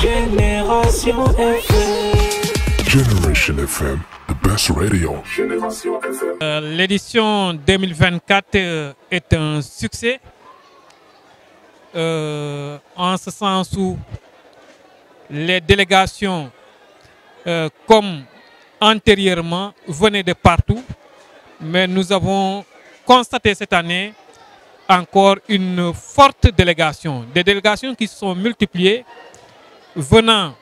Génération FM. Generation FM, the best radio. L'édition 2024 est un succès en ce sens où les délégations, comme antérieurement, venaient de partout, mais nous avons constaté cette année encore une forte délégation, des délégations qui se sont multipliées venant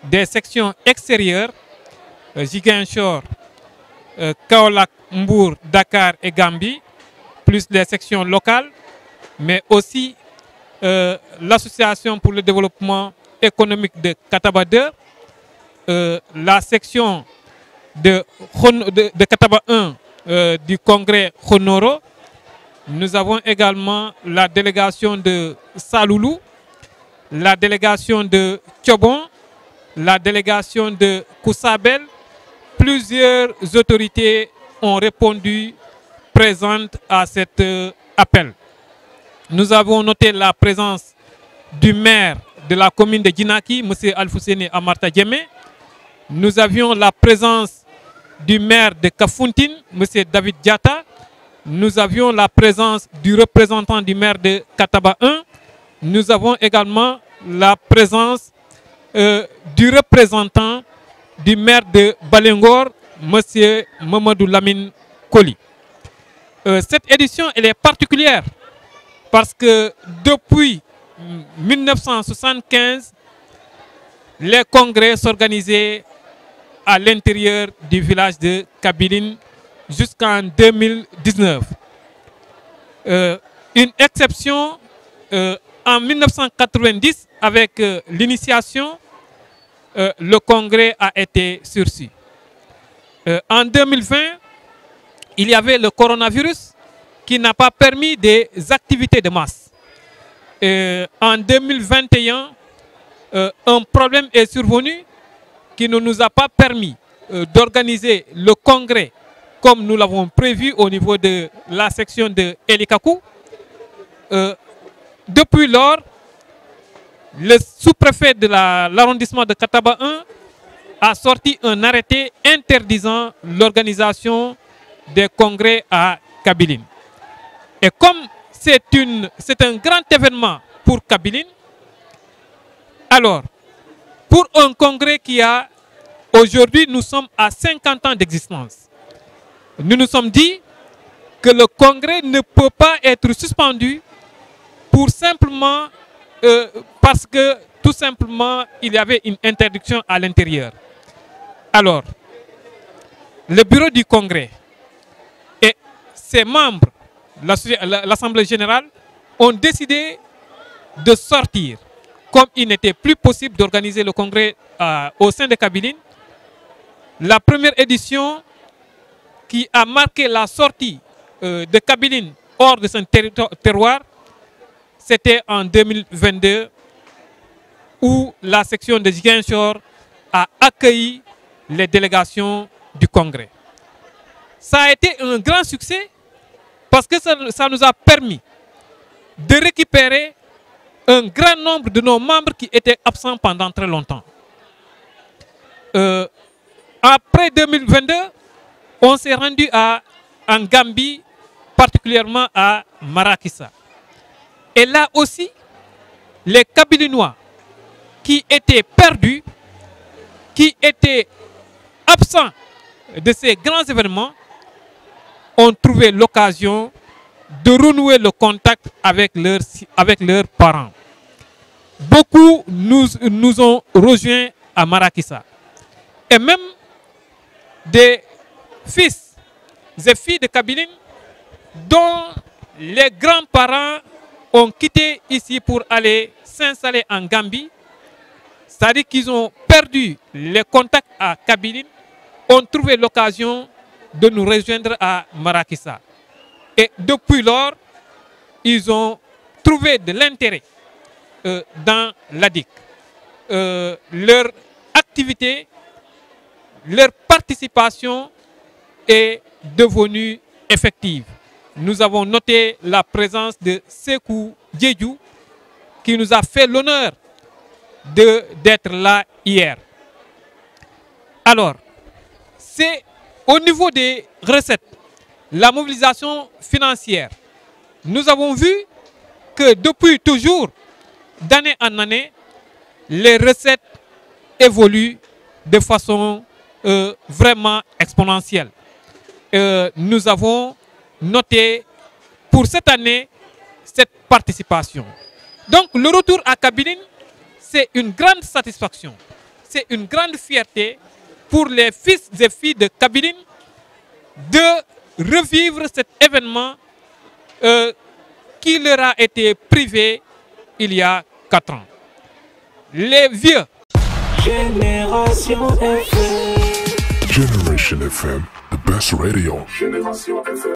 des sections extérieures, Ziguinchor, Kaolack, Mbour, Dakar et Gambie, plus les sections locales, mais aussi l'association pour le développement économique de Kataba 2, la section de Kataba 1 du congrès Honoro. Nous avons également la délégation de Saloulou, la délégation de Tchobon, la délégation de Koussabel. Plusieurs autorités ont répondu présentes à cet appel. Nous avons noté la présence du maire de la commune de Djinaki, M. Alfousseni Amarta Djemé. Nous avions la présence du maire de Kafountine, M. David Diata. Nous avions la présence du représentant du maire de Kataba 1. Nous avons également la présence du représentant du maire de Balengor, M. Mamadou Lamine Koli. Cette édition elle est particulière parce que depuis 1975, les congrès s'organisaient à l'intérieur du village de Kabiline jusqu'en 2019. Une exception en 1990 avec l'initiation, le congrès a été sursis. En 2020, il y avait le coronavirus qui n'a pas permis des activités de masse. En 2021, un problème est survenu qui ne nous a pas permis d'organiser le congrès comme nous l'avons prévu au niveau de la section de Elikakou. Depuis lors, le sous-préfet de l'arrondissement de Kataba 1 a sorti un arrêté interdisant l'organisation des congrès à Kabiline. Et comme c'est un grand événement pour Kabiline, alors, pour un congrès qui a, aujourd'hui, nous sommes à 50 ans d'existence. Nous nous sommes dit que le congrès ne peut pas être suspendu pour simplement, parce que tout simplement il y avait une interdiction à l'intérieur. Alors, le bureau du congrès et ses membres, l'Assemblée générale, ont décidé de sortir. Comme il n'était plus possible d'organiser le congrès au sein de Kabiline, la première édition qui a marqué la sortie de Kabiline hors de son terroir, c'était en 2022 où la section de Ziguinchor a accueilli les délégations du congrès. Ça a été un grand succès parce que ça nous a permis de récupérer un grand nombre de nos membres qui étaient absents pendant très longtemps. Après 2022, on s'est rendu en Gambie, particulièrement à Marakissa. Et là aussi, les Kabilinois qui étaient perdus, qui étaient absents de ces grands événements, ont trouvé l'occasion de renouer le contact avec leurs parents. Beaucoup nous ont rejoints à Marakissa. Et même des fils et filles de Kabiline dont les grands-parents ont quitté ici pour aller s'installer en Gambie, c'est-à-dire qu'ils ont perdu les contacts à Kabiline, ont trouvé l'occasion de nous rejoindre à Marakissa. Et depuis lors, ils ont trouvé de l'intérêt dans l'ADIC. Leur activité, leur participation est devenue effective. Nous avons noté la présence de Sekou Djedjou qui nous a fait l'honneur d'être là hier. Alors, c'est au niveau des recettes, la mobilisation financière. Nous avons vu que depuis toujours, d'année en année, les recettes évoluent de façon vraiment exponentielle. Nous avons noté pour cette année cette participation. Donc le retour à Kabiline, c'est une grande satisfaction, c'est une grande fierté pour les fils et filles de Kabiline de revivre cet événement qui leur a été privé il y a 4 ans. Les vieux. Génération FM, the best radio. Génération FM.